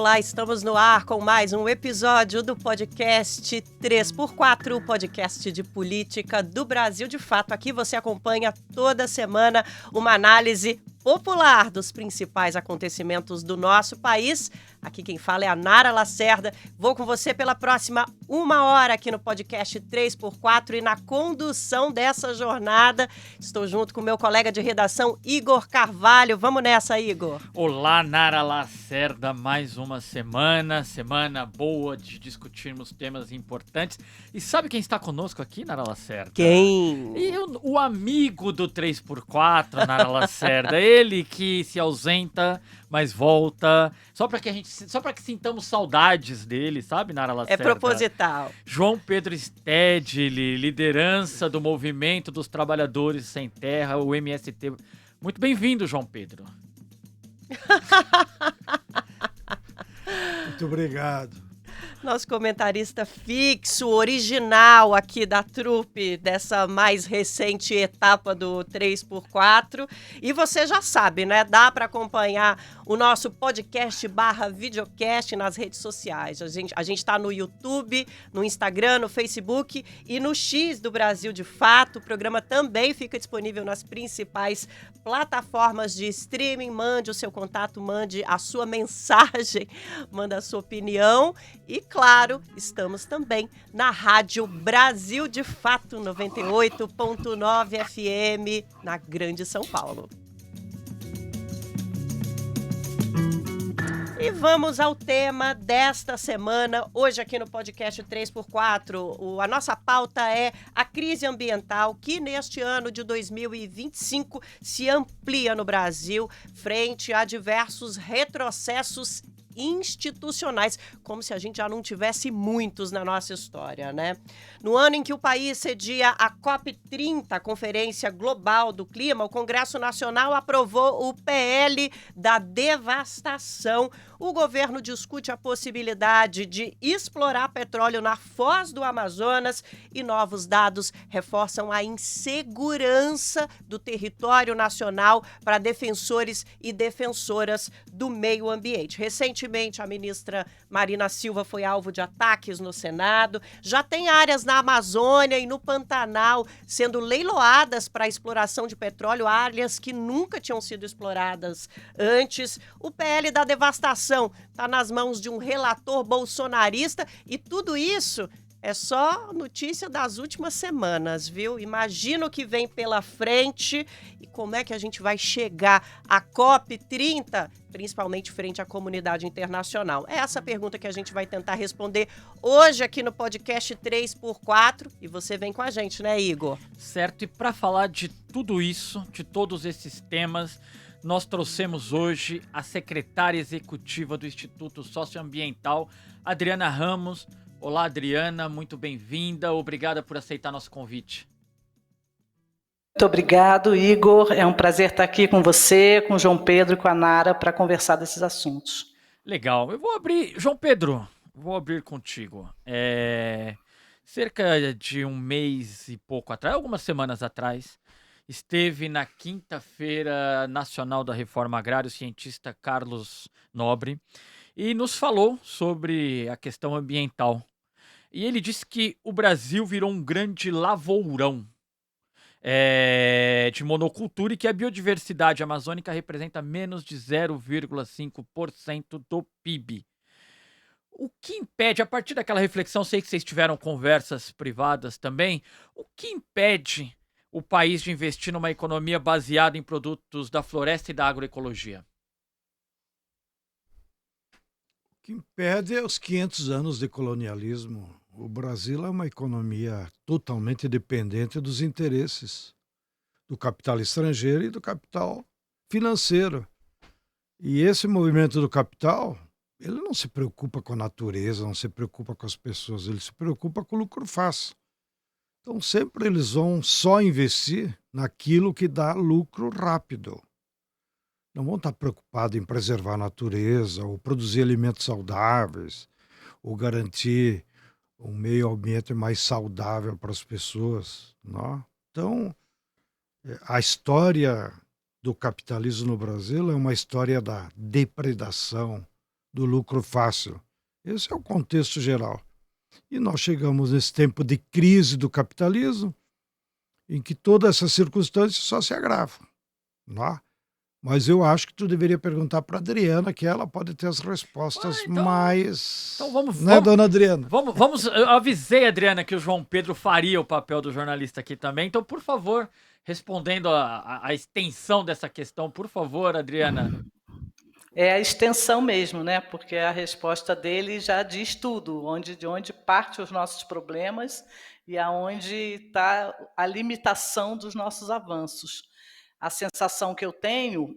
Olá, estamos no ar com mais um episódio do podcast 3x4, o podcast de política do Brasil de Fato. Aqui você acompanha toda semana uma análise popular dos principais acontecimentos do nosso país. Aqui quem fala é a Nara Lacerda. Vou com você pela próxima 1 hora aqui no podcast 3x4 e na condução dessa jornada estou junto com meu colega de redação Igor Carvalho. Vamos nessa, Igor. Olá, Nara Lacerda, mais uma semana boa de discutirmos temas importantes. E sabe quem está conosco aqui, Nara Lacerda? Quem? O amigo do 3x4, Nara Lacerda. Ele que se ausenta, mas volta. Só para que sintamos saudades dele, sabe, Nara Lacerda? É proposital. João Pedro Stedley, liderança do Movimento dos Trabalhadores Sem Terra, o MST. Muito bem-vindo, João Pedro. Muito obrigado. Nosso comentarista fixo, original aqui da trupe, dessa mais recente etapa do 3x4. E você já sabe, né? Dá para acompanhar o nosso podcast /videocast nas redes sociais. A gente está no YouTube, no Instagram, no Facebook e no X do Brasil de Fato. O programa também fica disponível nas principais plataformas de streaming. Mande o seu contato, mande a sua mensagem, manda a sua opinião. E, claro, estamos também na Rádio Brasil de Fato, 98.9 FM, na Grande São Paulo. E vamos ao tema desta semana, hoje aqui no podcast 3x4. A nossa pauta é a crise ambiental que neste ano de 2025 se amplia no Brasil frente a diversos retrocessos institucionais, como se a gente já não tivesse muitos na nossa história, né? No ano em que o país cedia a COP30, a Conferência Global do Clima, o Congresso Nacional aprovou o PL da devastação. O governo discute a possibilidade de explorar petróleo na foz do Amazonas e novos dados reforçam a insegurança do território nacional para defensores e defensoras do meio ambiente. Recentemente, a ministra Marina Silva foi alvo de ataques no Senado. Já tem áreas na Amazônia e no Pantanal sendo leiloadas para a exploração de petróleo, áreas que nunca tinham sido exploradas antes. O PL da devastação está nas mãos de um relator bolsonarista e tudo isso é só notícia das últimas semanas, viu? Imagina o que vem pela frente e como é que a gente vai chegar à COP30, principalmente frente à comunidade internacional. É essa pergunta que a gente vai tentar responder hoje aqui no podcast 3x4 e você vem com a gente, né, Igor? Certo, e para falar de tudo isso, de todos esses temas, nós trouxemos hoje a secretária executiva do Instituto Socioambiental, Adriana Ramos. Olá, Adriana, muito bem-vinda. Obrigada por aceitar nosso convite. Muito obrigado, Igor. É um prazer estar aqui com você, com o João Pedro e com a Nara para conversar desses assuntos. Legal. Eu vou abrir... João Pedro, vou abrir contigo. Cerca de um mês e pouco atrás, algumas semanas atrás, esteve na Quinta-feira Nacional da Reforma Agrária o cientista Carlos Nobre e nos falou sobre a questão ambiental. E ele disse que o Brasil virou um grande lavourão de monocultura e que a biodiversidade amazônica representa menos de 0,5% do PIB. O que impede, a partir daquela reflexão, sei que vocês tiveram conversas privadas também, o que impede o país de investir numa economia baseada em produtos da floresta e da agroecologia? O que impede é os 500 anos de colonialismo. O Brasil é uma economia totalmente dependente dos interesses do capital estrangeiro e do capital financeiro. E esse movimento do capital, ele não se preocupa com a natureza, não se preocupa com as pessoas, ele se preocupa com o lucro fácil. Então sempre eles vão só investir naquilo que dá lucro rápido. Não vão estar preocupados em preservar a natureza, ou produzir alimentos saudáveis, ou garantir um meio ambiente mais saudável para as pessoas, não? Então, a história do capitalismo no Brasil é uma história da depredação, do lucro fácil. Esse é o contexto geral. E nós chegamos nesse tempo de crise do capitalismo, em que todas essas circunstâncias só se agravam. Não é? Mas eu acho que tu deveria perguntar para a Adriana, que ela pode ter as respostas mais... Então vamos, né, dona Adriana? Eu avisei, Adriana, que o João Pedro faria o papel do jornalista aqui também. Então, por favor, respondendo a extensão dessa questão, por favor, Adriana. É a extensão mesmo, né? Porque a resposta dele já diz tudo, de onde parte os nossos problemas e aonde está a limitação dos nossos avanços. A sensação que eu tenho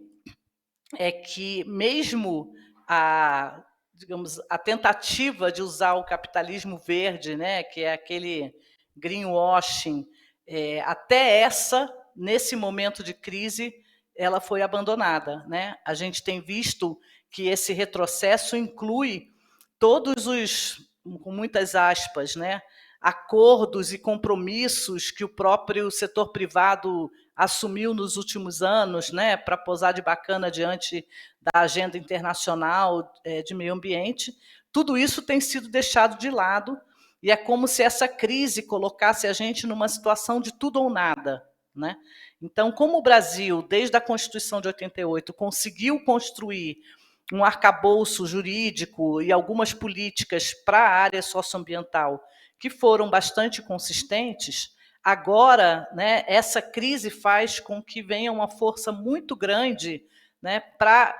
é que mesmo digamos, a tentativa de usar o capitalismo verde, né, que é aquele greenwashing, até nesse momento de crise, ela foi abandonada, né? A gente tem visto que esse retrocesso inclui todos os, com muitas aspas, né, acordos e compromissos que o próprio setor privado assumiu nos últimos anos, né, para posar de bacana diante da agenda internacional de meio ambiente. Tudo isso tem sido deixado de lado e é como se essa crise colocasse a gente numa situação de tudo ou nada, né? Então, como o Brasil, desde a Constituição de 88, conseguiu construir um arcabouço jurídico e algumas políticas para a área socioambiental que foram bastante consistentes, agora, né, essa crise faz com que venha uma força muito grande, né, para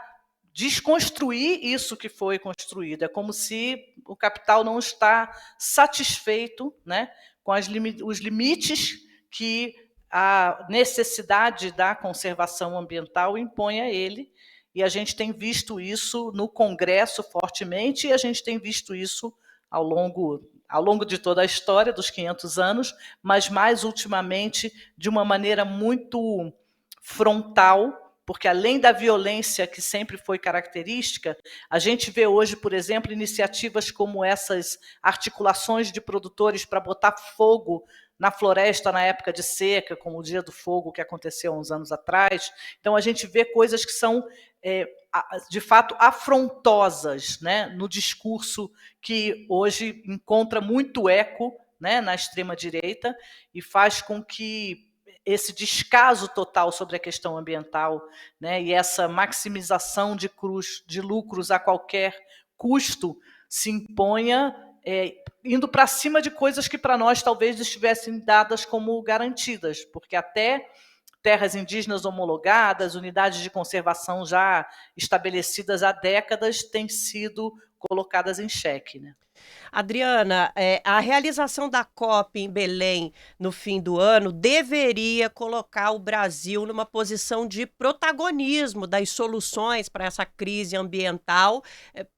desconstruir isso que foi construído. É como se o capital não está satisfeito, né, com os limites que a necessidade da conservação ambiental impõe a ele, e a gente tem visto isso no Congresso fortemente, e a gente tem visto isso ao longo de toda a história dos 500 anos, mas mais ultimamente de uma maneira muito frontal, porque além da violência que sempre foi característica, a gente vê hoje, por exemplo, iniciativas como essas articulações de produtores para botar fogo na floresta na época de seca, como o Dia do Fogo, que aconteceu há uns anos atrás. Então, a gente vê coisas que são, de fato, afrontosas, né, no discurso que hoje encontra muito eco, né, na extrema-direita e faz com que esse descaso total sobre a questão ambiental, né, e essa maximização de lucros a qualquer custo se imponha, indo para cima de coisas que para nós talvez estivessem dadas como garantidas, porque até terras indígenas homologadas, unidades de conservação já estabelecidas há décadas, têm sido colocadas em xeque, né? Adriana, a realização da COP em Belém no fim do ano deveria colocar o Brasil numa posição de protagonismo das soluções para essa crise ambiental,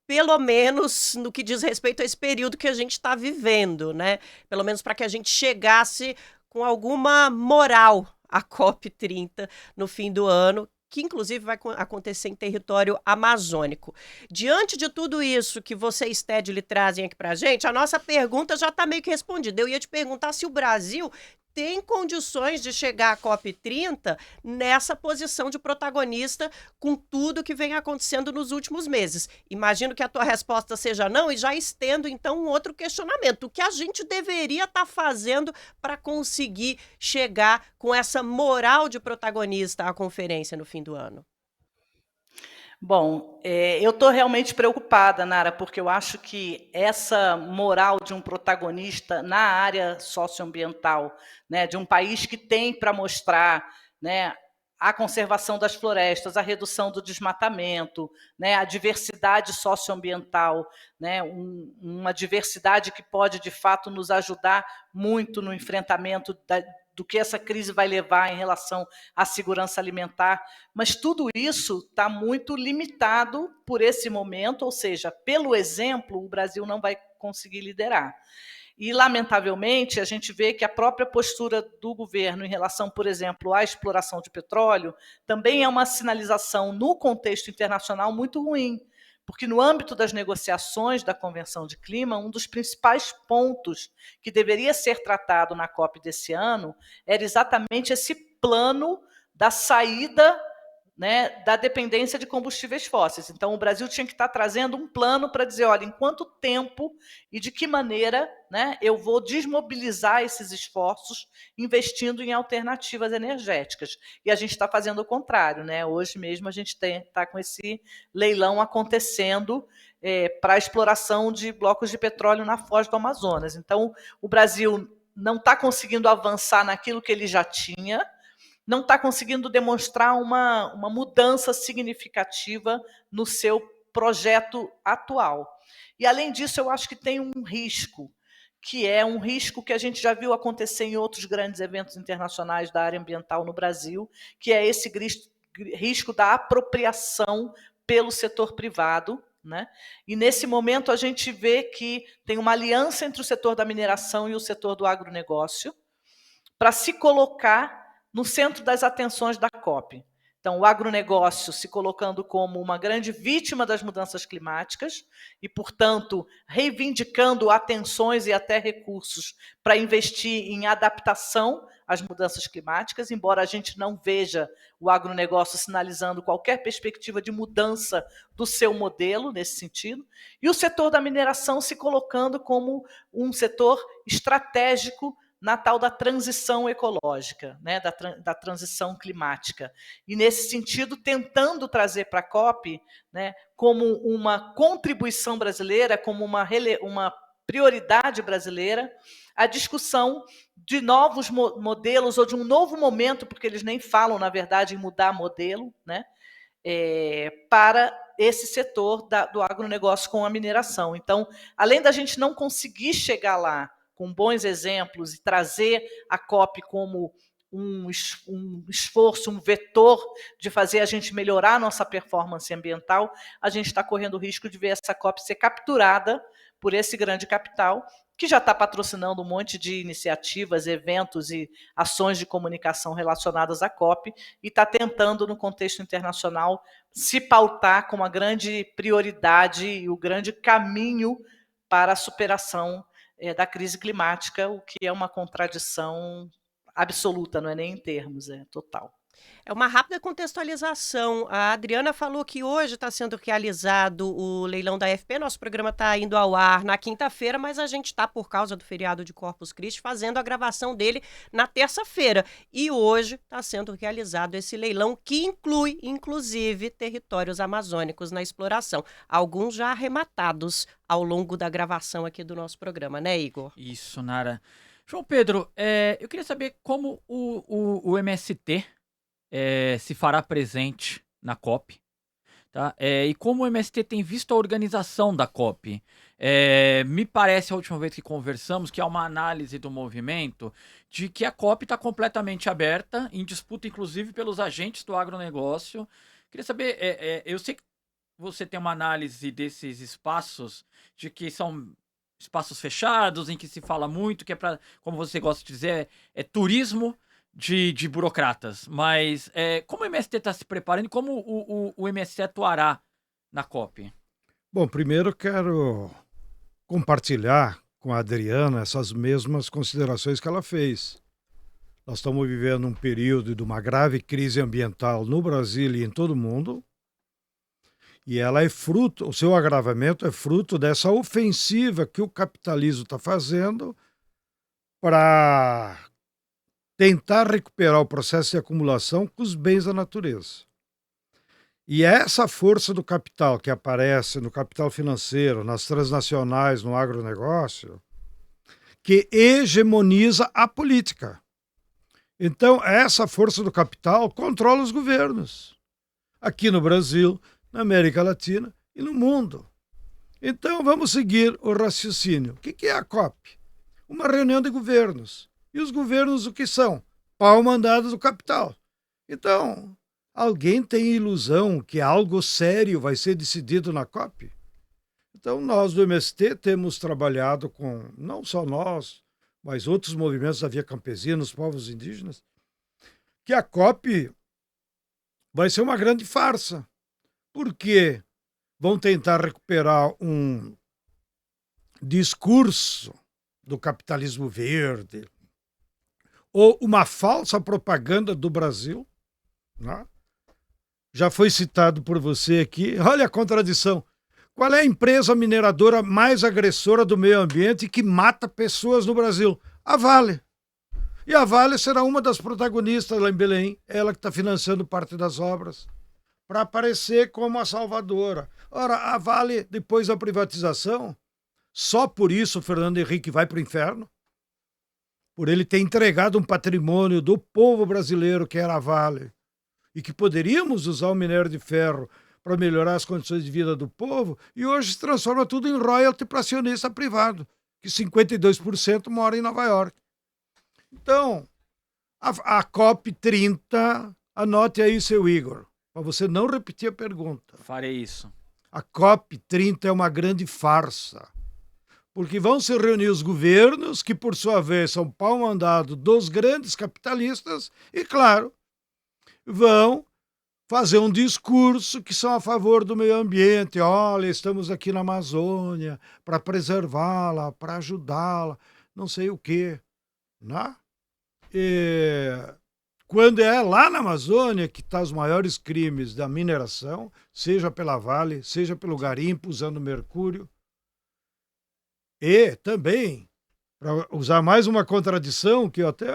pelo menos no que diz respeito a esse período que a gente está vivendo, né? Pelo menos para que a gente chegasse com alguma moral à COP 30 no fim do ano, que inclusive vai acontecer em território amazônico. Diante de tudo isso que vocês, TED, lhe trazem aqui para a gente, a nossa pergunta já está meio que respondida. Eu ia te perguntar se o Brasil tem condições de chegar à COP30 nessa posição de protagonista com tudo que vem acontecendo nos últimos meses. Imagino que a tua resposta seja não, e já estendo então um outro questionamento. O que a gente deveria estar fazendo para conseguir chegar com essa moral de protagonista à conferência no fim do ano? Bom, eu estou realmente preocupada, Nara, porque eu acho que essa moral de um protagonista na área socioambiental, né, de um país que tem para mostrar, né, a conservação das florestas, a redução do desmatamento, né, a diversidade socioambiental, né, uma diversidade que pode, de fato, nos ajudar muito no enfrentamento do que essa crise vai levar em relação à segurança alimentar, mas tudo isso está muito limitado por esse momento, ou seja, pelo exemplo, o Brasil não vai conseguir liderar. E, lamentavelmente, a gente vê que a própria postura do governo em relação, por exemplo, à exploração de petróleo, também é uma sinalização no contexto internacional muito ruim, porque no âmbito das negociações da Convenção de Clima, um dos principais pontos que deveria ser tratado na COP desse ano era exatamente esse plano da saída né, da dependência de combustíveis fósseis. Então, o Brasil tinha que estar trazendo um plano para dizer, olha, em quanto tempo e de que maneira, né, eu vou desmobilizar esses esforços investindo em alternativas energéticas. E a gente está fazendo o contrário, né? Hoje mesmo a gente está com esse leilão acontecendo para a exploração de blocos de petróleo na foz do Amazonas. Então, o Brasil não está conseguindo avançar naquilo que ele já tinha, não está conseguindo demonstrar uma mudança significativa no seu projeto atual. E, além disso, eu acho que tem um risco, que é um risco que a gente já viu acontecer em outros grandes eventos internacionais da área ambiental no Brasil, que é esse risco da apropriação pelo setor privado, né? E, nesse momento, a gente vê que tem uma aliança entre o setor da mineração e o setor do agronegócio para se colocar no centro das atenções da COP. Então, o agronegócio se colocando como uma grande vítima das mudanças climáticas e, portanto, reivindicando atenções e até recursos para investir em adaptação às mudanças climáticas, embora a gente não veja o agronegócio sinalizando qualquer perspectiva de mudança do seu modelo nesse sentido, e o setor da mineração se colocando como um setor estratégico na tal da transição ecológica, né, da transição climática. E, nesse sentido, tentando trazer para a COP, né, como uma contribuição brasileira, como uma prioridade brasileira, a discussão de novos modelos ou de um novo momento, porque eles nem falam, na verdade, em mudar modelo, né, para esse setor do agronegócio com a mineração. Então, além da gente não conseguir chegar lá com bons exemplos e trazer a COP como um esforço, um vetor de fazer a gente melhorar a nossa performance ambiental, a gente está correndo o risco de ver essa COP ser capturada por esse grande capital, que já está patrocinando um monte de iniciativas, eventos e ações de comunicação relacionadas à COP, e está tentando, no contexto internacional, se pautar como a grande prioridade e o grande caminho para a superação da crise climática, o que é uma contradição absoluta, não é nem em termos, é total. É uma rápida contextualização. A Adriana falou que hoje está sendo realizado o leilão da AFP. Nosso programa está indo ao ar na quinta-feira, mas a gente está, por causa do feriado de Corpus Christi, fazendo a gravação dele na terça-feira. E hoje está sendo realizado esse leilão que inclui, inclusive, territórios amazônicos na exploração. Alguns já arrematados ao longo da gravação aqui do nosso programa, né, Igor? Isso, Nara. João Pedro, eu queria saber como o MST se fará presente na COP, tá? E como o MST tem visto a organização da COP. Me parece, a última vez que conversamos, que há uma análise do movimento de que a COP está completamente aberta, em disputa inclusive pelos agentes do agronegócio. Queria saber, eu sei que você tem uma análise desses espaços, de que são espaços fechados, em que se fala muito, que é para, como você gosta de dizer, é turismo de burocratas. Mas como o MST está se preparando e como o MST atuará na COP? Bom, primeiro quero compartilhar com a Adriana essas mesmas considerações que ela fez. Nós estamos vivendo um período de uma grave crise ambiental no Brasil e em todo o mundo. E ela é fruto, o seu agravamento é fruto dessa ofensiva que o capitalismo está fazendo para tentar recuperar o processo de acumulação com os bens da natureza. E é essa força do capital que aparece no capital financeiro, nas transnacionais, no agronegócio, que hegemoniza a política. Então, essa força do capital controla os governos. Aqui no Brasil, na América Latina e no mundo. Então, vamos seguir o raciocínio. O que é a COP? Uma reunião de governos. E os governos o que são? Pau-mandados do capital. Então, alguém tem ilusão que algo sério vai ser decidido na COP? Então, nós do MST temos trabalhado com, não só nós, mas outros movimentos da Via Campesina, os povos indígenas, que a COP vai ser uma grande farsa. Porque vão tentar recuperar um discurso do capitalismo verde ou uma falsa propaganda do Brasil, né? já foi citado por você aqui. Olha a contradição. Qual é a empresa mineradora mais agressora do meio ambiente e que mata pessoas no Brasil? A Vale. E a Vale será uma das protagonistas lá em Belém, ela que está financiando parte das obras, para aparecer como a salvadora. Ora, a Vale, depois da privatização, só por isso o Fernando Henrique vai para o inferno, por ele ter entregado um patrimônio do povo brasileiro, que era a Vale, e que poderíamos usar o minério de ferro para melhorar as condições de vida do povo, e hoje se transforma tudo em royalty para acionista privado, que 52% mora em Nova York. Então, a COP30, anote aí, seu Igor, para você não repetir a pergunta. Farei isso. A COP30 é uma grande farsa, porque vão se reunir os governos, que por sua vez são pau-mandado dos grandes capitalistas, e claro, vão fazer um discurso que são a favor do meio ambiente. Olha, estamos aqui na Amazônia para preservá-la, para ajudá-la, não sei o quê, né? E quando é lá na Amazônia que estão os maiores crimes da mineração, seja pela Vale, seja pelo garimpo usando mercúrio. E também, para usar mais uma contradição, que eu até,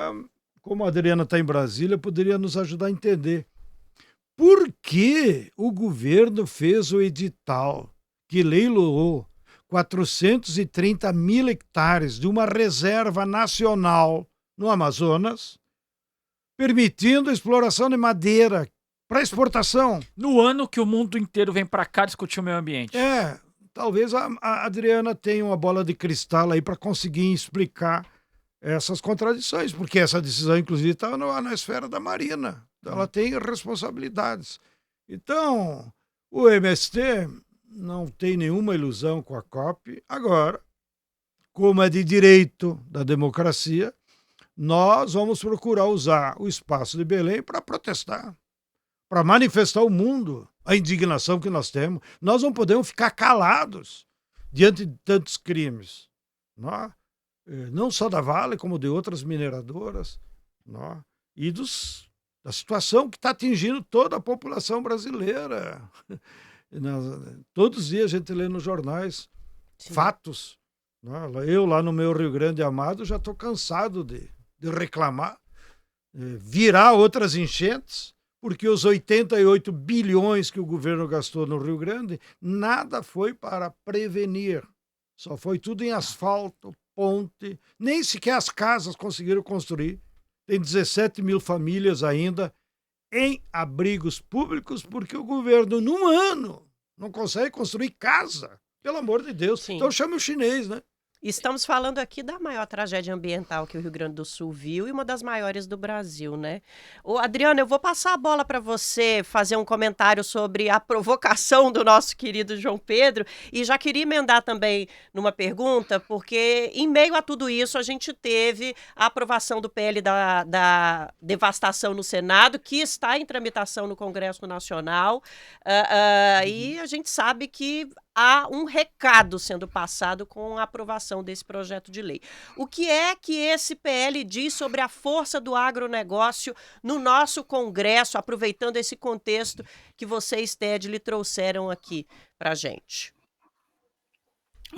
como a Adriana está em Brasília, poderia nos ajudar a entender. Por que o governo fez o edital que leiloou 430 mil hectares de uma reserva nacional no Amazonas, permitindo a exploração de madeira para exportação? No ano que o mundo inteiro vem para cá discutir o meio ambiente. Talvez a Adriana tenha uma bola de cristal aí para conseguir explicar essas contradições, porque essa decisão, inclusive, está na esfera da Marina. Ela tem responsabilidades. Então, o MST não tem nenhuma ilusão com a COP. Agora, como é de direito da democracia, nós vamos procurar usar o espaço de Belém para protestar, para manifestar ao mundo a indignação que nós temos. Nós não podemos ficar calados diante de tantos crimes, não só da Vale, como de outras mineradoras, e da situação que está atingindo toda a população brasileira. Todos os dias a gente lê nos jornais fatos. Eu, lá no meu Rio Grande Amado, já estou cansado de reclamar, virar outras enchentes, porque os 88 bilhões que o governo gastou no Rio Grande, nada foi para prevenir. Só foi tudo em asfalto, ponte, nem sequer as casas conseguiram construir. Tem 17 mil famílias ainda em abrigos públicos, porque o governo, num ano, não consegue construir casa. Pelo amor de Deus. Sim. Então chama o chinês, né? Estamos falando aqui da maior tragédia ambiental que o Rio Grande do Sul viu e uma das maiores do Brasil, né? Ô, Adriana, eu vou passar a bola para você fazer um comentário sobre a provocação do nosso querido João Pedro e já queria emendar também numa pergunta, porque em meio a tudo isso a gente teve a aprovação do PL da devastação no Senado, que está em tramitação no Congresso Nacional, e a gente sabe que há um recado sendo passado com a aprovação desse projeto de lei. O que é que esse PL diz sobre a força do agronegócio no nosso Congresso, aproveitando esse contexto que vocês, TED, lhe trouxeram aqui para a gente?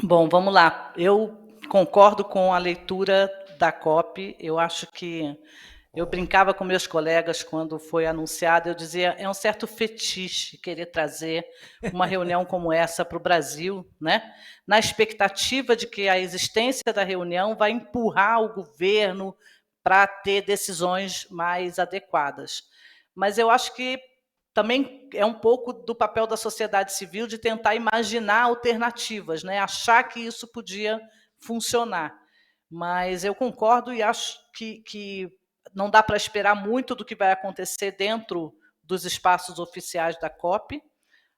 Bom, vamos lá. Eu concordo com a leitura da COP. Eu acho que eu brincava com meus colegas quando foi anunciado, eu dizia, é um certo fetiche querer trazer uma reunião como essa para o Brasil, né? Na expectativa de que a existência da reunião vai empurrar o governo para ter decisões mais adequadas. Mas eu acho que também é um pouco do papel da sociedade civil de tentar imaginar alternativas, né? Achar que isso podia funcionar. Mas eu concordo e acho que não dá para esperar muito do que vai acontecer dentro dos espaços oficiais da COP.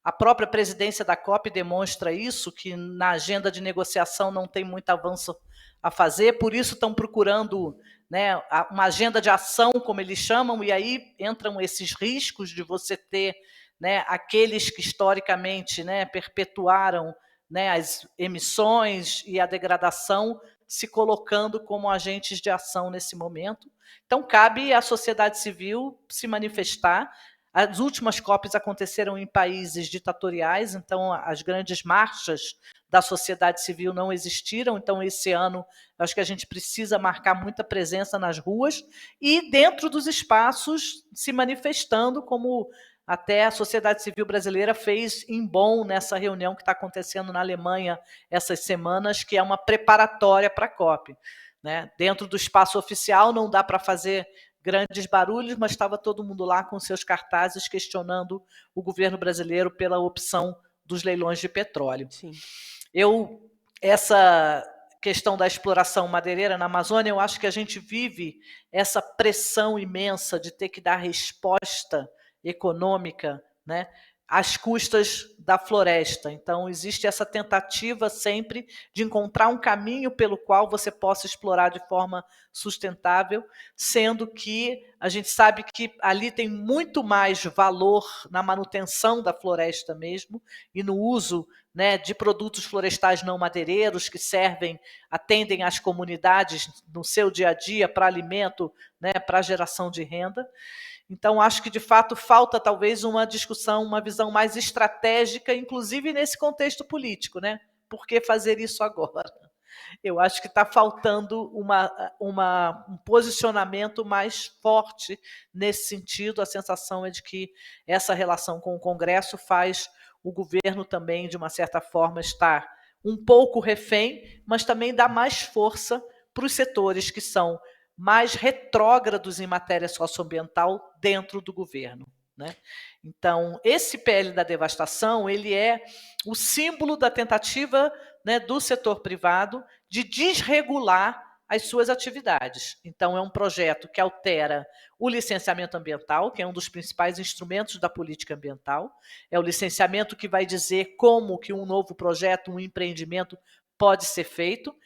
A própria presidência da COP demonstra isso, que na agenda de negociação não tem muito avanço a fazer, por isso estão procurando, né, uma agenda de ação, como eles chamam, e aí entram esses riscos de você ter, né, aqueles que historicamente, né, perpetuaram, né, as emissões e a degradação se colocando como agentes de ação nesse momento. Então, cabe à sociedade civil se manifestar. As últimas COPs aconteceram em países ditatoriais, então as grandes marchas da sociedade civil não existiram, então esse ano acho que a gente precisa marcar muita presença nas ruas e dentro dos espaços se manifestando, como até a sociedade civil brasileira fez em Bonn nessa reunião que está acontecendo na Alemanha essas semanas, que é uma preparatória para a COP. Né? Dentro do espaço oficial não dá para fazer grandes barulhos, mas estava todo mundo lá com seus cartazes questionando o governo brasileiro pela opção dos leilões de petróleo. Sim. Essa questão da exploração madeireira na Amazônia, eu acho que a gente vive essa pressão imensa de ter que dar resposta econômica, né, às custas da floresta. Então, existe essa tentativa sempre de encontrar um caminho pelo qual você possa explorar de forma sustentável, sendo que a gente sabe que ali tem muito mais valor na manutenção da floresta mesmo e no uso, né, de produtos florestais não madeireiros que atendem às comunidades no seu dia a dia para alimento, né, para geração de renda. Então, acho que, de fato, falta talvez uma discussão, uma visão mais estratégica, inclusive nesse contexto político, né? Por que fazer isso agora? Eu acho que está faltando um posicionamento mais forte nesse sentido. A sensação é de que essa relação com o Congresso faz o governo também, de uma certa forma, estar um pouco refém, mas também dá mais força para os setores que são mais retrógrados em matéria socioambiental dentro do governo. Né? Então, esse PL da devastação, ele é o símbolo da tentativa, né, do setor privado de desregular as suas atividades. Então, é um projeto que altera o licenciamento ambiental, que é um dos principais instrumentos da política ambiental. É o licenciamento que vai dizer como que um novo projeto, um empreendimento pode ser feito.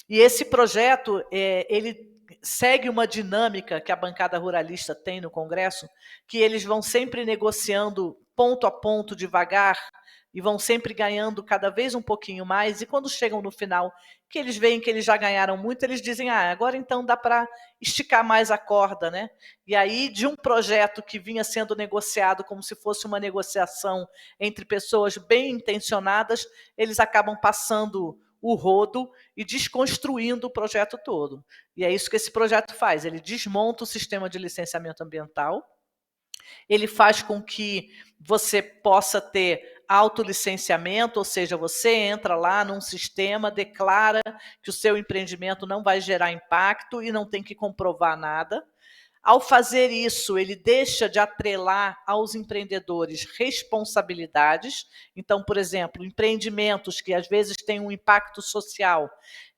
E esse projeto, ele segue uma dinâmica que a bancada ruralista tem no Congresso, que eles vão sempre negociando ponto a ponto, devagar, e vão sempre ganhando cada vez um pouquinho mais, e quando chegam no final, que eles veem que eles já ganharam muito, eles dizem, agora então dá para esticar mais a corda, né? E aí, de um projeto que vinha sendo negociado como se fosse uma negociação entre pessoas bem intencionadas, eles acabam passando o rodo e desconstruindo o projeto todo. E é isso que esse projeto faz, ele desmonta o sistema de licenciamento ambiental, ele faz com que você possa ter autolicenciamento, ou seja, você entra lá num sistema, declara que o seu empreendimento não vai gerar impacto e não tem que comprovar nada. Ao fazer isso, ele deixa de atrelar aos empreendedores responsabilidades. Então, por exemplo, empreendimentos que às vezes têm um impacto social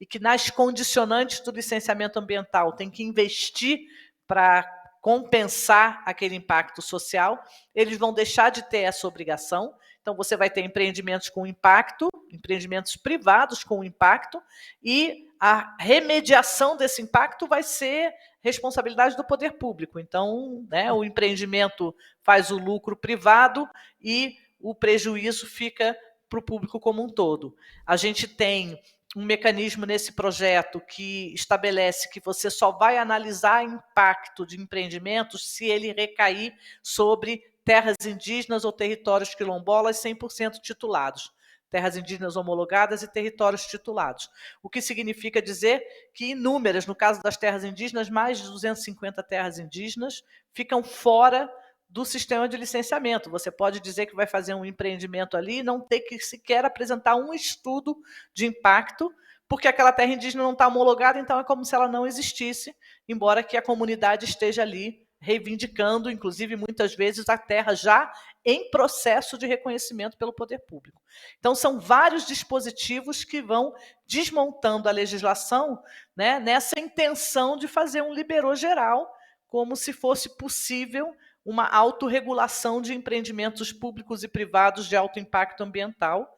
e que nas condicionantes do licenciamento ambiental tem que investir para compensar aquele impacto social, eles vão deixar de ter essa obrigação. Então, você vai ter empreendimentos com impacto, empreendimentos privados com impacto, e a remediação desse impacto vai ser responsabilidade do poder público. Então, né, o empreendimento faz o lucro privado e o prejuízo fica para o público como um todo. A gente tem um mecanismo nesse projeto que estabelece que você só vai analisar impacto de empreendimentos se ele recair sobre terras indígenas ou territórios quilombolas 100% titulados. Terras indígenas homologadas e territórios titulados. O que significa dizer que inúmeras, no caso das terras indígenas, mais de 250 terras indígenas ficam fora do sistema de licenciamento. Você pode dizer que vai fazer um empreendimento ali e não ter que sequer apresentar um estudo de impacto, porque aquela terra indígena não está homologada, então é como se ela não existisse, embora que a comunidade esteja ali reivindicando, inclusive, muitas vezes, a terra já em processo de reconhecimento pelo poder público. Então, são vários dispositivos que vão desmontando a legislação, né, nessa intenção de fazer um liberou geral, como se fosse possível uma autorregulação de empreendimentos públicos e privados de alto impacto ambiental,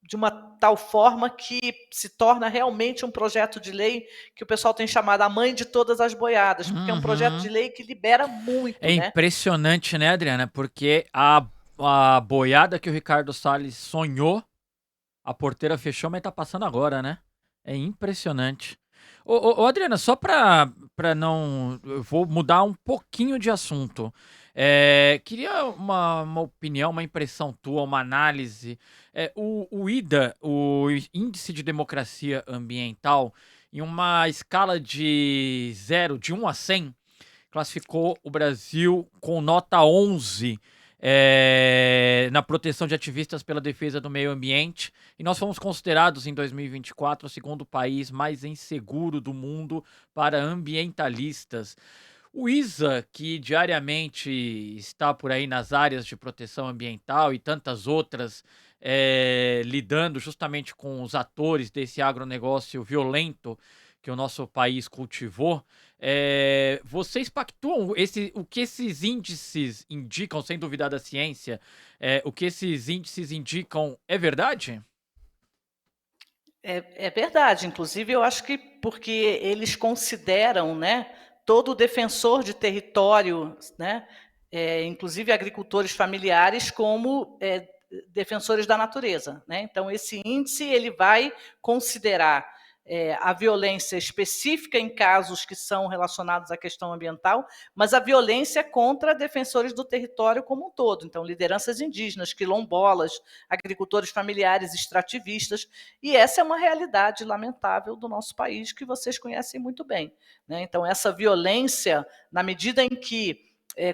de uma tal forma que se torna realmente um projeto de lei que o pessoal tem chamado a mãe de todas as boiadas, porque é um projeto de lei que libera muito. É impressionante, né, Adriana? Porque a boiada que o Ricardo Salles sonhou, a porteira fechou, mas tá passando agora, né? É impressionante. Ô, Adriana, só pra não... Eu vou mudar um pouquinho de assunto. Queria uma opinião, uma impressão tua, uma análise. O IDA, o Índice de Democracia Ambiental, em uma escala de 1 a 100, classificou o Brasil com nota 11 na proteção de ativistas pela defesa do meio ambiente. E nós fomos considerados, em 2024, o segundo país mais inseguro do mundo para ambientalistas. O ISA, que diariamente está por aí nas áreas de proteção ambiental e tantas outras, lidando justamente com os atores desse agronegócio violento que o nosso país cultivou, vocês pactuam o que esses índices indicam, sem duvidar da ciência, o que esses índices indicam é verdade? É verdade, inclusive eu acho que porque eles consideram, né, todo defensor de território, né, inclusive agricultores familiares, como defensores da natureza, né? Então esse índice ele vai considerar a violência específica em casos que são relacionados à questão ambiental, mas a violência contra defensores do território como um todo. Então, lideranças indígenas, quilombolas, agricultores familiares, extrativistas, e essa é uma realidade lamentável do nosso país que vocês conhecem muito bem, né? Então, essa violência, na medida em que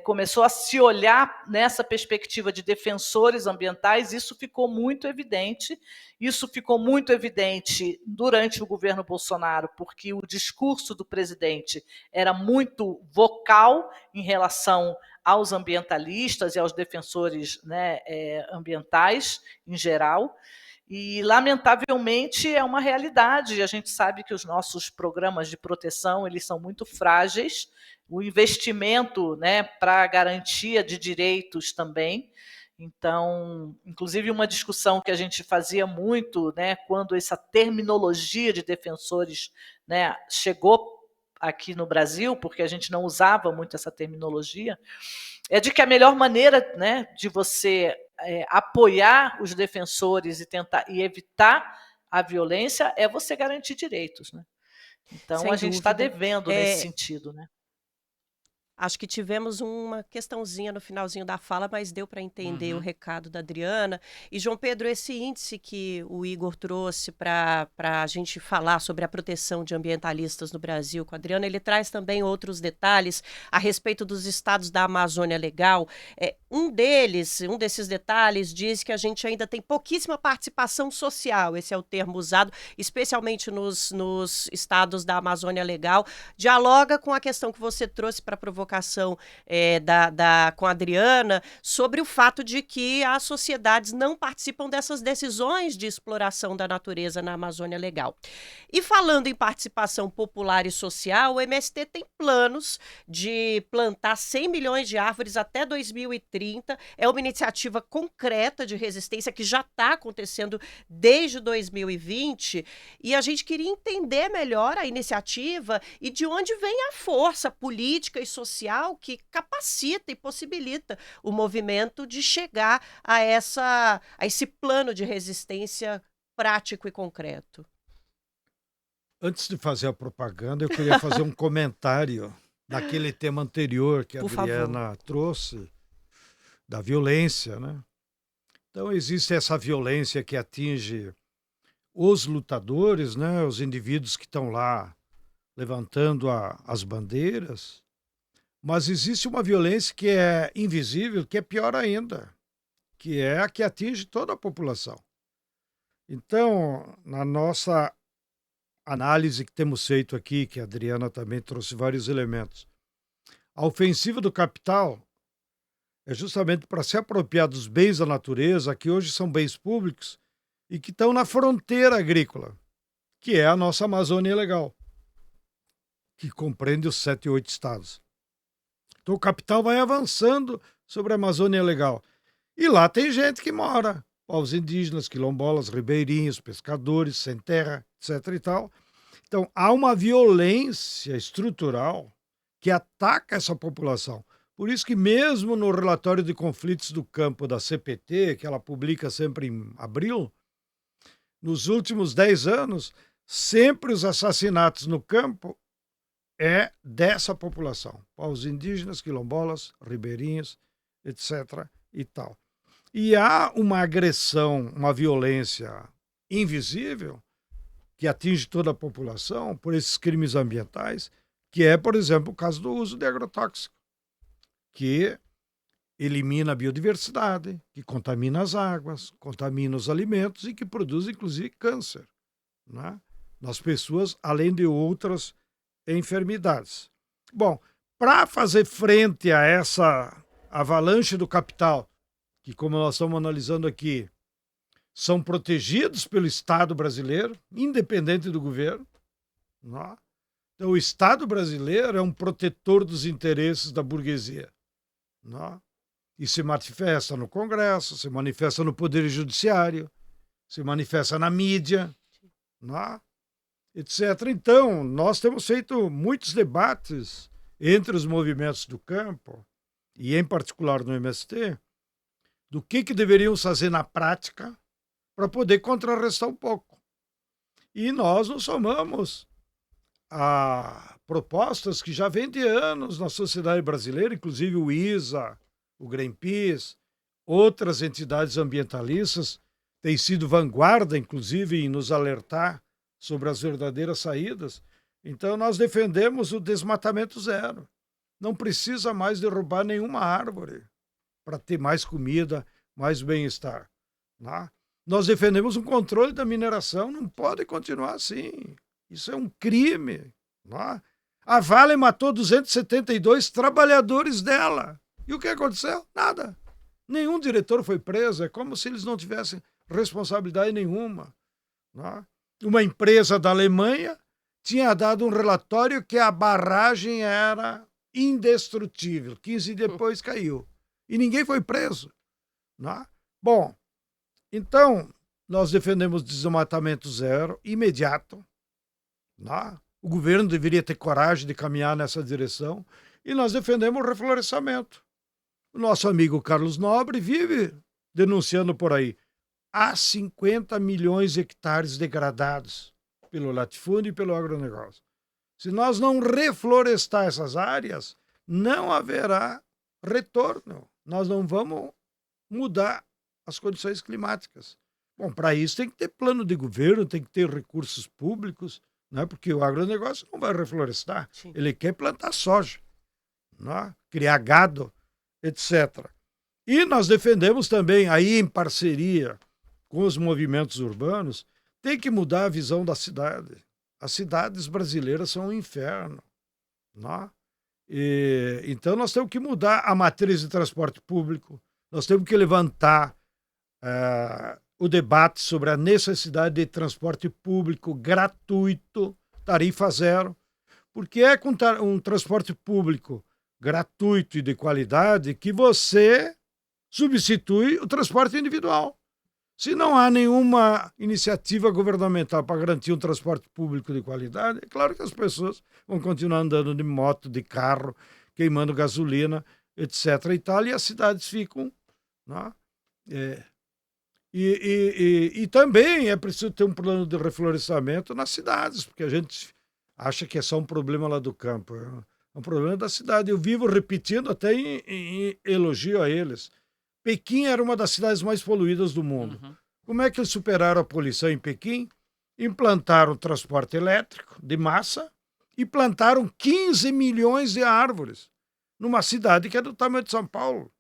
começou a se olhar nessa perspectiva de defensores ambientais, isso ficou muito evidente. Isso ficou muito evidente durante o governo Bolsonaro, porque o discurso do presidente era muito vocal em relação aos ambientalistas e aos defensores, né, ambientais em geral. E, lamentavelmente, é uma realidade. A gente sabe que os nossos programas de proteção eles são muito frágeis, o investimento, né, para a garantia de direitos também. Então, inclusive uma discussão que a gente fazia muito, né, quando essa terminologia de defensores, né, chegou aqui no Brasil, porque a gente não usava muito essa terminologia, é de que a melhor maneira, né, de você apoiar os defensores e tentar e evitar a violência é você garantir direitos, né? Então Sem a gente está dúvida. devendo nesse sentido, né? Acho que tivemos uma questãozinha no finalzinho da fala, mas deu para entender o Uhum. recado da Adriana. E, João Pedro, esse índice que o Igor trouxe para a gente falar sobre a proteção de ambientalistas no Brasil com a Adriana, ele traz também outros detalhes a respeito dos estados da Amazônia Legal. Um desses detalhes diz que a gente ainda tem pouquíssima participação social, esse é o termo usado, especialmente nos estados da Amazônia Legal. Dialoga com a questão que você trouxe para provocar com a Adriana sobre o fato de que as sociedades não participam dessas decisões de exploração da natureza na Amazônia Legal. E falando em participação popular e social, o MST tem planos de plantar 100 milhões de árvores até 2030. É uma iniciativa concreta de resistência que já está acontecendo desde 2020 e a gente queria entender melhor a iniciativa e de onde vem a força política e social que capacita e possibilita o movimento de chegar a esse plano de resistência prático e concreto. Antes de fazer a propaganda, eu queria fazer um comentário daquele tema anterior que a Por favor. Adriana trouxe, da violência, né? Então, existe essa violência que atinge os lutadores, né? Os indivíduos que estão lá levantando as bandeiras, mas existe uma violência que é invisível, que é pior ainda, que é a que atinge toda a população. Então, na nossa análise que temos feito aqui, que a Adriana também trouxe vários elementos, a ofensiva do capital é justamente para se apropriar dos bens da natureza, que hoje são bens públicos e que estão na fronteira agrícola, que é a nossa Amazônia Legal, que compreende os 7 e 8 estados. Então o capital vai avançando sobre a Amazônia Legal. E lá tem gente que mora, povos indígenas, quilombolas, ribeirinhos, pescadores, sem terra, etc. e tal. Então há uma violência estrutural que ataca essa população. Por isso que mesmo no relatório de conflitos do campo da CPT, que ela publica sempre em abril, nos últimos 10 anos, sempre os assassinatos no campo é dessa população. Povos indígenas, quilombolas, ribeirinhos, etc. e tal. E há uma agressão, uma violência invisível que atinge toda a população por esses crimes ambientais, que é, por exemplo, o caso do uso de agrotóxico, que elimina a biodiversidade, que contamina as águas, contamina os alimentos e que produz, inclusive, câncer, né, nas pessoas, além de outras enfermidades. Bom, para fazer frente a essa avalanche do capital, que, como nós estamos analisando aqui, são protegidos pelo Estado brasileiro, independente do governo, né? Então, o Estado brasileiro é um protetor dos interesses da burguesia, né? E se manifesta no Congresso, se manifesta no Poder Judiciário, se manifesta na mídia, né? Etc. Então, nós temos feito muitos debates entre os movimentos do campo, e em particular no MST, do que deveriam fazer na prática para poder contrarrestar um pouco. E nós nos somamos a propostas que já vêm de anos na sociedade brasileira, inclusive o ISA, o Greenpeace, outras entidades ambientalistas têm sido vanguarda, inclusive, em nos alertar sobre as verdadeiras saídas. Então, nós defendemos o desmatamento zero. Não precisa mais derrubar nenhuma árvore para ter mais comida, mais bem-estar, né? Nós defendemos um controle da mineração, não pode continuar assim. Isso é um crime, né? A Vale matou 272 trabalhadores dela. E o que aconteceu? Nada. Nenhum diretor foi preso, é como se eles não tivessem responsabilidade nenhuma, né? Uma empresa da Alemanha tinha dado um relatório que a barragem era indestrutível. 15 dias depois caiu. E ninguém foi preso, né? Bom, então, nós defendemos desmatamento zero, imediato, né? O governo deveria ter coragem de caminhar nessa direção. E nós defendemos o reflorestamento. O nosso amigo Carlos Nobre vive denunciando por aí. Há 50 milhões de hectares degradados pelo latifúndio e pelo agronegócio. Se nós não reflorestar essas áreas, não haverá retorno. Nós não vamos mudar as condições climáticas. Bom, para isso tem que ter plano de governo, tem que ter recursos públicos, né? Porque o agronegócio não vai reflorestar. Sim. Ele quer plantar soja, né? Criar gado, etc. E nós defendemos também, aí em parceria com os movimentos urbanos, tem que mudar a visão da cidade. As cidades brasileiras são um inferno, né? Então nós temos que mudar a matriz de transporte público, nós temos que levantar o debate sobre a necessidade de transporte público gratuito, tarifa zero, porque é com um transporte público gratuito e de qualidade que você substitui o transporte individual. Se não há nenhuma iniciativa governamental para garantir um transporte público de qualidade, é claro que as pessoas vão continuar andando de moto, de carro, queimando gasolina, etc. e tal, e as cidades ficam, né? E também é preciso ter um plano de reflorestamento nas cidades, porque a gente acha que é só um problema lá do campo. É um problema da cidade. Eu vivo repetindo, até em elogio a eles. Pequim era uma das cidades mais poluídas do mundo. Uhum. Como é que eles superaram a poluição em Pequim? Implantaram transporte elétrico de massa e plantaram 15 milhões de árvores numa cidade que é do tamanho de São Paulo.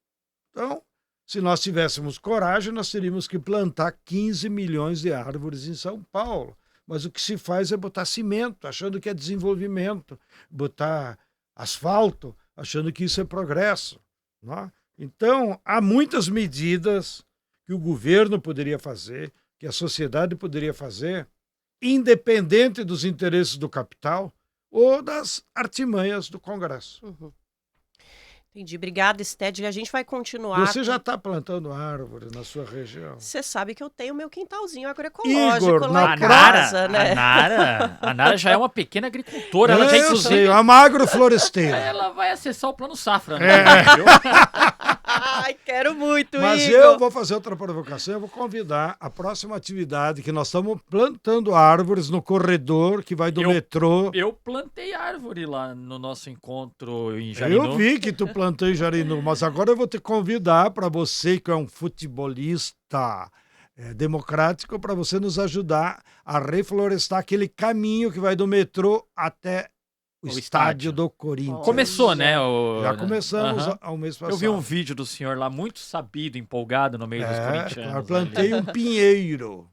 Então, se nós tivéssemos coragem, nós teríamos que plantar 15 milhões de árvores em São Paulo. Mas o que se faz é botar cimento, achando que é desenvolvimento, botar asfalto, achando que isso é progresso, né? Então, há muitas medidas que o governo poderia fazer, que a sociedade poderia fazer, independente dos interesses do capital ou das artimanhas do Congresso. Uhum. Entendi. Obrigada, Stedley. A gente vai continuar. Você já está plantando árvore na sua região? Você sabe que eu tenho meu quintalzinho agroecológico Igor, lá em casa, né? A Nara já é uma pequena agricultora. Ela já, inclusive, é uma agrofloresteira. Ela vai acessar o Plano Safra, né? Ai, quero muito, Mas Igor. eu vou fazer outra provocação, eu vou convidar a próxima atividade, que nós estamos plantando árvores no corredor que vai do metrô. Eu plantei árvore lá no nosso encontro em Eu Jarinu. vi que tu plantou em Jarinu, mas agora eu vou te convidar para você que é um futebolista democrático, para você nos ajudar a reflorestar aquele caminho que vai do metrô até o estádio do Corinthians. Começou, né? Já começamos ao mês passado. Eu vi um vídeo do senhor lá muito sabido, empolgado no meio dos corintianos. Claro, plantei um pinheiro.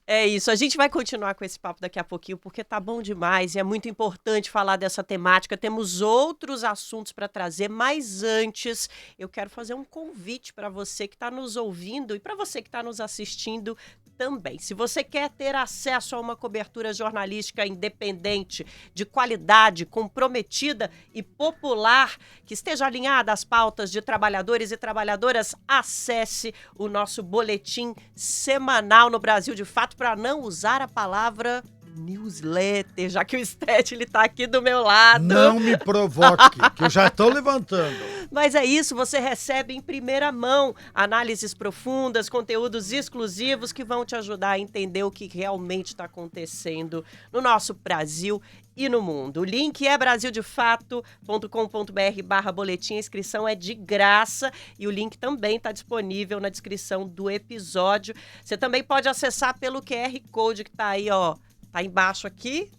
É isso, a gente vai continuar com esse papo daqui a pouquinho, porque tá bom demais e é muito importante falar dessa temática. Temos outros assuntos para trazer, mas antes eu quero fazer um convite para você que está nos ouvindo e para você que está nos assistindo também. Se você quer ter acesso a uma cobertura jornalística independente, de qualidade, comprometida e popular, que esteja alinhada às pautas de trabalhadores e trabalhadoras, acesse o nosso boletim semanal no Brasil de Fato, para não usar a palavra newsletter, já que o Sted ele tá aqui do meu lado. Não me provoque, que eu já estou levantando. Mas é isso, você recebe em primeira mão análises profundas, conteúdos exclusivos que vão te ajudar a entender o que realmente está acontecendo no nosso Brasil e no mundo. O link é brasildefato.com.br/boletim. A inscrição é de graça e o link também está disponível na descrição do episódio. Você também pode acessar pelo QR Code que está aí, ó. Tá embaixo aqui,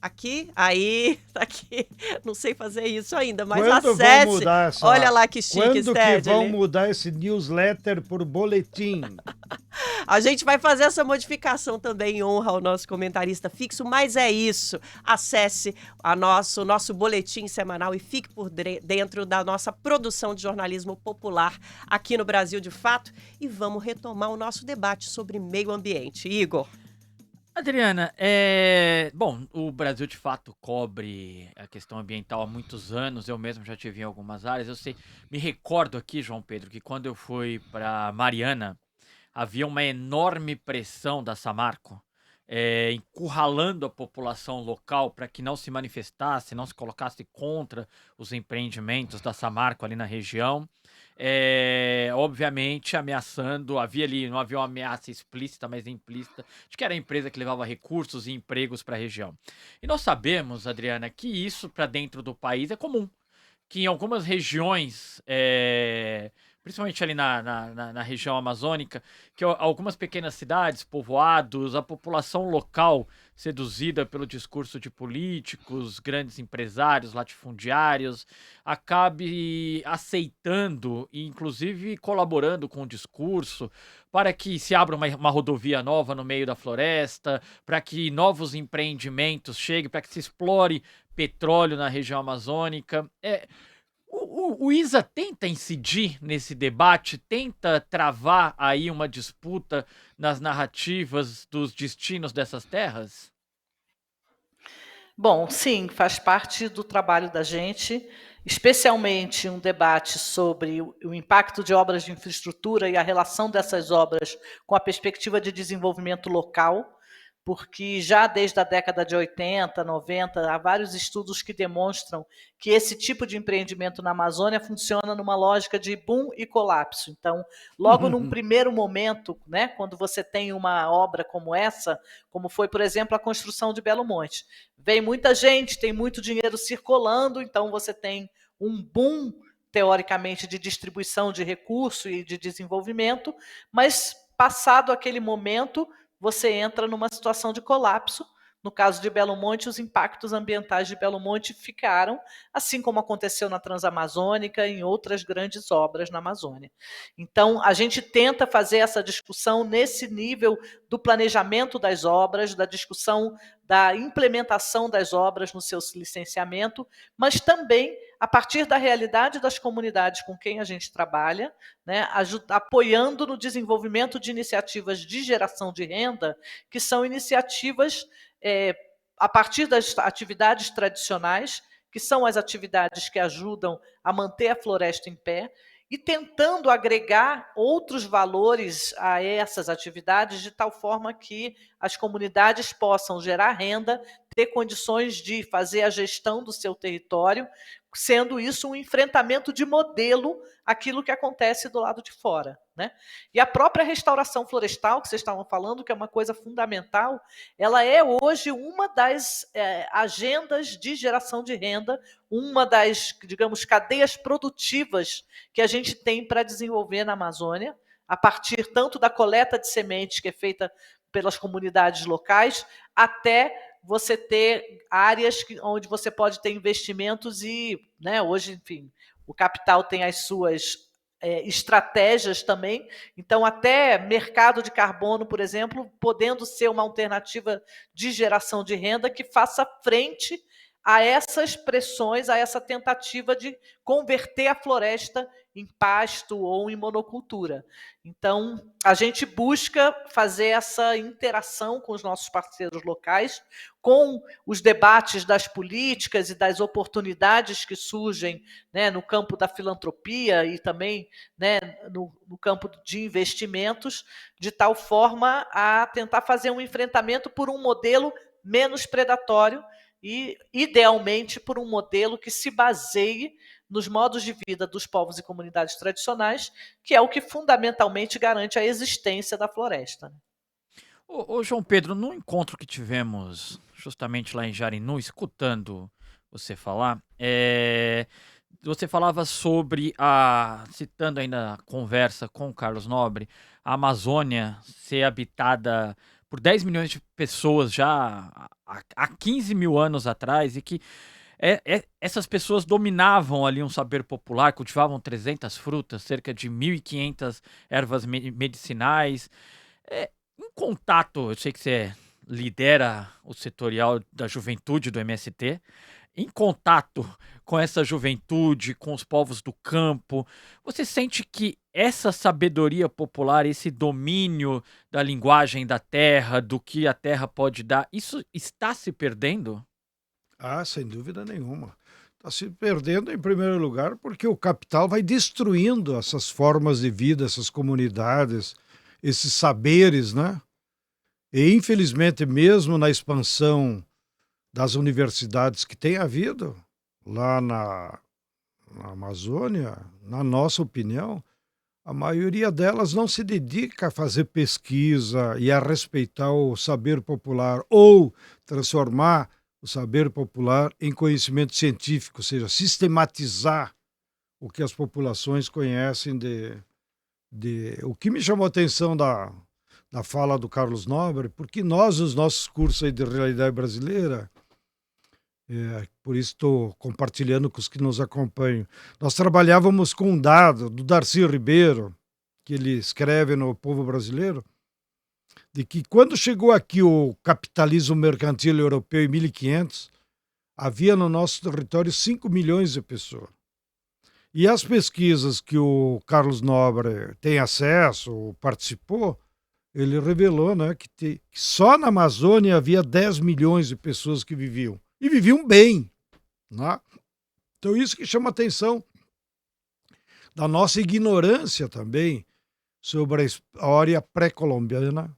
aí, tá aqui. Não sei fazer isso ainda, mas Quando acesse. Vão mudar essa... Olha lá que chique, Quando Sted, que vão mudar esse newsletter por boletim? A gente vai fazer essa modificação também em honra ao nosso comentarista fixo, mas é isso. Acesse o nosso boletim semanal e fique por dentro da nossa produção de jornalismo popular aqui no Brasil de Fato. E vamos retomar o nosso debate sobre meio ambiente. Igor. Adriana, bom, o Brasil de Fato cobre a questão ambiental há muitos anos, eu mesmo já tive em algumas áreas, me recordo aqui, João Pedro, que quando eu fui para Mariana, havia uma enorme pressão da Samarco, encurralando a população local para que não se manifestasse, não se colocasse contra os empreendimentos da Samarco ali na região. Obviamente ameaçando, não havia uma ameaça explícita, mas implícita, de que era a empresa que levava recursos e empregos para a região. E nós sabemos, Adriana, que isso para dentro do país é comum, que em algumas regiões, principalmente ali na região amazônica, que algumas pequenas cidades, povoados, a população local, seduzida pelo discurso de políticos, grandes empresários, latifundiários, acabe aceitando e inclusive colaborando com o discurso para que se abra uma rodovia nova no meio da floresta, para que novos empreendimentos cheguem, para que se explore petróleo na região amazônica. O ISA tenta incidir nesse debate, tenta travar aí uma disputa nas narrativas dos destinos dessas terras? Bom, sim, faz parte do trabalho da gente, especialmente um debate sobre o impacto de obras de infraestrutura e a relação dessas obras com a perspectiva de desenvolvimento local, porque já desde a década de 80, 90, há vários estudos que demonstram que esse tipo de empreendimento na Amazônia funciona numa lógica de boom e colapso. Então, logo num primeiro momento, né, quando você tem uma obra como essa, como foi, por exemplo, a construção de Belo Monte, vem muita gente, tem muito dinheiro circulando, então você tem um boom, teoricamente, de distribuição de recurso e de desenvolvimento, mas passado aquele momento, você entra numa situação de colapso. No caso de Belo Monte, os impactos ambientais de Belo Monte ficaram, assim como aconteceu na Transamazônica e em outras grandes obras na Amazônia. Então, a gente tenta fazer essa discussão nesse nível do planejamento das obras, da discussão da implementação das obras no seu licenciamento, mas também a partir da realidade das comunidades com quem a gente trabalha, né, apoiando no desenvolvimento de iniciativas de geração de renda, que são iniciativas a partir das atividades tradicionais, que são as atividades que ajudam a manter a floresta em pé, e tentando agregar outros valores a essas atividades de tal forma que as comunidades possam gerar renda, ter condições de fazer a gestão do seu território, sendo isso um enfrentamento de modelo àquilo que acontece do lado de fora, né? E a própria restauração florestal, que vocês estavam falando, que é uma coisa fundamental, ela é hoje uma das agendas de geração de renda, uma das, digamos, cadeias produtivas que a gente tem para desenvolver na Amazônia, a partir tanto da coleta de sementes, que é feita pelas comunidades locais, até você ter áreas onde você pode ter investimentos e, né, hoje, enfim, o capital tem as suas estratégias também, então até mercado de carbono, por exemplo, podendo ser uma alternativa de geração de renda que faça frente a essas pressões, a essa tentativa de converter a floresta em pasto ou em monocultura. Então, a gente busca fazer essa interação com os nossos parceiros locais, com os debates das políticas e das oportunidades que surgem, né, no campo da filantropia e também, né, no campo de investimentos, de tal forma a tentar fazer um enfrentamento por um modelo menos predatório e, idealmente, por um modelo que se baseie nos modos de vida dos povos e comunidades tradicionais, que é o que fundamentalmente garante a existência da floresta. Ô, João Pedro, no encontro que tivemos justamente lá em Jarinu, escutando você falar, você falava sobre citando ainda a conversa com o Carlos Nobre, a Amazônia ser habitada por 10 milhões de pessoas já há 15 mil anos atrás, e que essas pessoas dominavam ali um saber popular, cultivavam 300 frutas, cerca de 1.500 ervas medicinais. Em contato, eu sei que você lidera o setorial da juventude do MST, em contato com essa juventude, com os povos do campo, você sente que essa sabedoria popular, esse domínio da linguagem da terra, do que a terra pode dar, isso está se perdendo? Ah, sem dúvida nenhuma. Está se perdendo, em primeiro lugar, porque o capital vai destruindo essas formas de vida, essas comunidades, esses saberes, né? E, infelizmente, mesmo na expansão das universidades que tem havido lá na Amazônia, na nossa opinião, a maioria delas não se dedica a fazer pesquisa e a respeitar o saber popular ou transformar o saber popular em conhecimento científico, ou seja, sistematizar o que as populações conhecem O que me chamou a atenção da fala do Carlos Nobre, porque nós, nos nossos cursos aí de realidade brasileira, por isso estou compartilhando com os que nos acompanham, nós trabalhávamos com um dado do Darcy Ribeiro, que ele escreve no Povo Brasileiro, de que quando chegou aqui o capitalismo mercantil europeu em 1500, havia no nosso território 5 milhões de pessoas. E as pesquisas que o Carlos Nobre tem acesso, ou participou, ele revelou, né, que só na Amazônia havia 10 milhões de pessoas que viviam. E viviam bem. Né? Então isso que chama a atenção da nossa ignorância também sobre a história pré-colombiana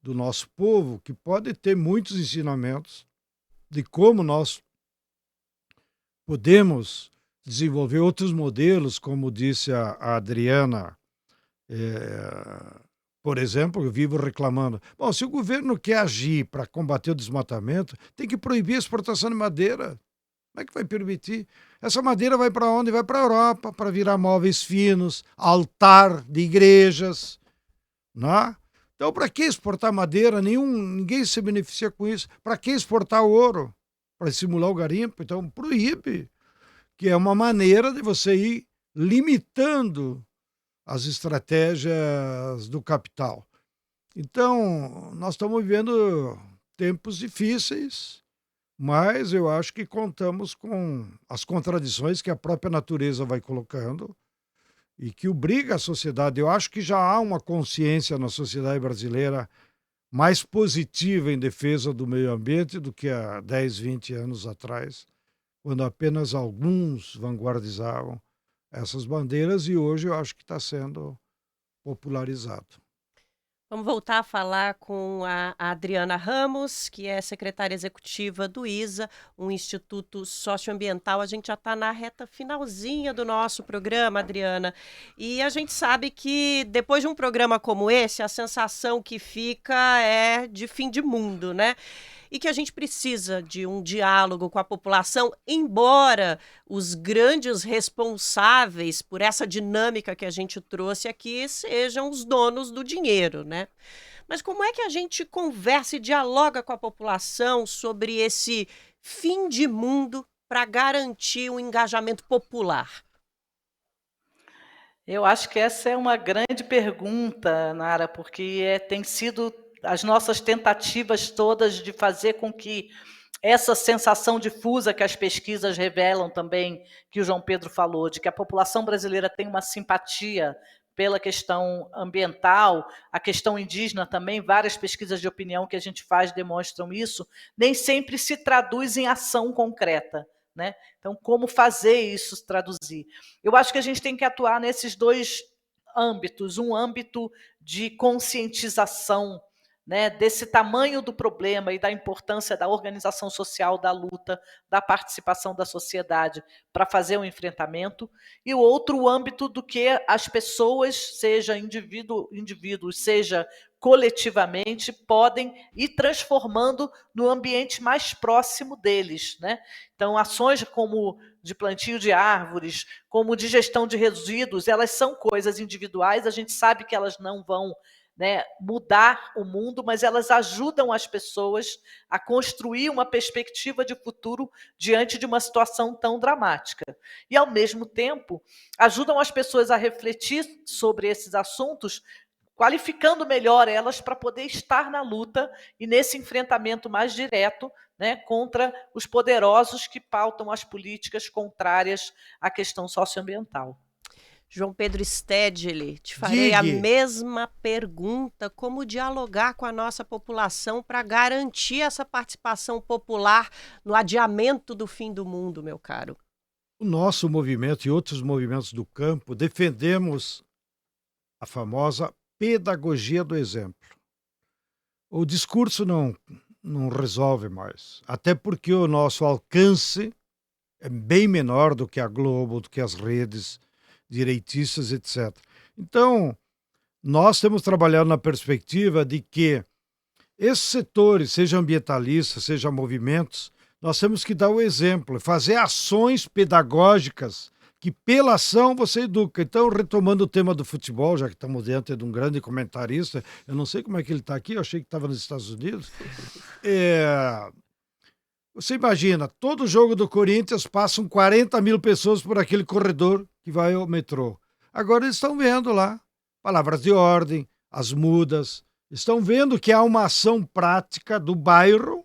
do nosso povo, que pode ter muitos ensinamentos de como nós podemos desenvolver outros modelos, como disse a Adriana, por exemplo, eu vivo reclamando. Bom, se o governo quer agir para combater o desmatamento, tem que proibir a exportação de madeira. Como é que vai permitir? Essa madeira vai para onde? Vai para a Europa, para virar móveis finos, altar de igrejas. Né? Então, para que exportar madeira? Ninguém se beneficia com isso. Para que exportar ouro? Para estimular o garimpo? Então, proíbe. Que é uma maneira de você ir limitando as estratégias do capital. Então, nós estamos vivendo tempos difíceis, mas eu acho que contamos com as contradições que a própria natureza vai colocando e que obriga a sociedade. Eu acho que já há uma consciência na sociedade brasileira mais positiva em defesa do meio ambiente do que há 10, 20 anos atrás, quando apenas alguns vanguardizavam essas bandeiras, e hoje eu acho que está sendo popularizado. Vamos voltar a falar com a Adriana Ramos, que é secretária executiva do ISA, um instituto socioambiental. A gente já está na reta finalzinha do nosso programa, Adriana, e a gente sabe que depois de um programa como esse, a sensação que fica é de fim de mundo, né? E que a gente precisa de um diálogo com a população, embora os grandes responsáveis por essa dinâmica que a gente trouxe aqui sejam os donos do dinheiro, né? Mas como é que a gente conversa e dialoga com a população sobre esse fim de mundo para garantir um engajamento popular? Eu acho que essa é uma grande pergunta, Nara, porque tem sido as nossas tentativas todas de fazer com que essa sensação difusa que as pesquisas revelam também, que o João Pedro falou, de que a população brasileira tem uma simpatia pela questão ambiental, a questão indígena também, várias pesquisas de opinião que a gente faz demonstram isso, nem sempre se traduz em ação concreta, né? Então, como fazer isso traduzir? Eu acho que a gente tem que atuar nesses dois âmbitos, um âmbito de conscientização, né, desse tamanho do problema e da importância da organização social, da luta, da participação da sociedade para fazer o enfrentamento, e o outro âmbito do que as pessoas, seja indivíduos, seja coletivamente, podem ir transformando no ambiente mais próximo deles, né? Então, ações como de plantio de árvores, como de gestão de resíduos, elas são coisas individuais, a gente sabe que elas não vão, né, mudar o mundo, mas elas ajudam as pessoas a construir uma perspectiva de futuro diante de uma situação tão dramática. E, ao mesmo tempo, ajudam as pessoas a refletir sobre esses assuntos, qualificando melhor elas para poder estar na luta e nesse enfrentamento mais direto, né, contra os poderosos que pautam as políticas contrárias à questão socioambiental. João Pedro Stedley, te farei a Diga. mesma pergunta: como dialogar com a nossa população para garantir essa participação popular no adiamento do fim do mundo, meu caro? O nosso movimento e outros movimentos do campo defendemos a famosa pedagogia do exemplo. O discurso não resolve mais, até porque o nosso alcance é bem menor do que a Globo, do que as redes direitistas, etc. Então, nós temos trabalhado na perspectiva de que esses setores, seja ambientalistas, seja movimentos, nós temos que dar o exemplo, fazer ações pedagógicas que pela ação você educa. Então, retomando o tema do futebol, já que estamos dentro de um grande comentarista, eu não sei como é que ele está aqui, eu achei que estava nos Estados Unidos. Você imagina, todo jogo do Corinthians passam 40 mil pessoas por aquele corredor que vai ao metrô. Agora eles estão vendo lá palavras de ordem, as mudas, estão vendo que há uma ação prática do bairro